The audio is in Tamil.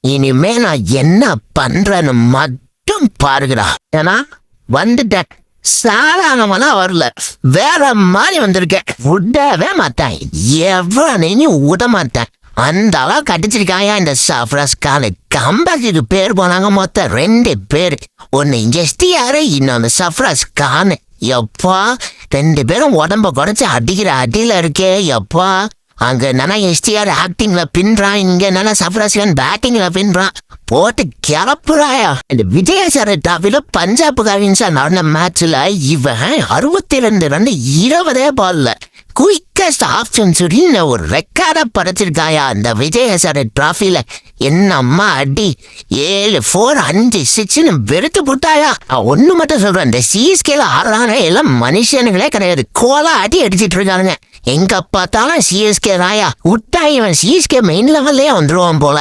இனிமே நான் என்ன பண்றேன்னு மட்டும் பாருங்கடா. ஏன்னா வந்துட்டேன், சாதாரணமா வரல, வேற மாதிரி வந்திருக்கேன். விடவே மாட்டேன், எவ்வளவு விட மாட்டேன். அந்த அளவுக்கு அடிச்சிருக்காயா இந்த சர்ஃப்ராஸ் கானு. கம்பேக்கு பேர் போனாங்க மொத்தம் 2 பேர். ஒன்னு எஸ்டிஆர், இன்னொன்னு சர்ஃப்ராஸ் கானு. எப்பா 2 பேரும் உடம்ப குறைச்சு அடிக்கிற அடியில இருக்கே. எப்பா அங்க என்னன்னா எஸ்டிஆர் ஆக்டிங்ல பின்றான், இங்க என்னன்னா சர்ஃப்ராஸ் கான் பேட்டிங்ல பின்றான். போட்டு கிளப்புறாயா. இந்த விஜயசார டிராஃபில பஞ்சாப் காவின்ஸா நடந்த மேட்ச்ல இவன் 62 ரன் 20 பால்ல குயிக்கஸ்ட் ஆஃப் செஞ்சுரின்னு ஒரு ரெக்கார்டா படைச்சிருக்காயா இந்த விஜயசார டிராஃபில. என்னம்மா அடி, 7 4 5 6ன்னு வெறுத்து போட்டாயா. ஒண்ணு மட்டும் சொல்றேன், இந்த சிஎஸ்கேல ஆடுறாங்க எல்லாம் மனுஷனுங்களே கிடையாது, கோலா அடி அடிச்சிட்டு இருக்கானுங்க. எங்க பார்த்தாலும் சிஎஸ்கே தாயா. விட்டா இவன் சிஎஸ்கே மெயின் லெவல்லே வந்துருவான் போல.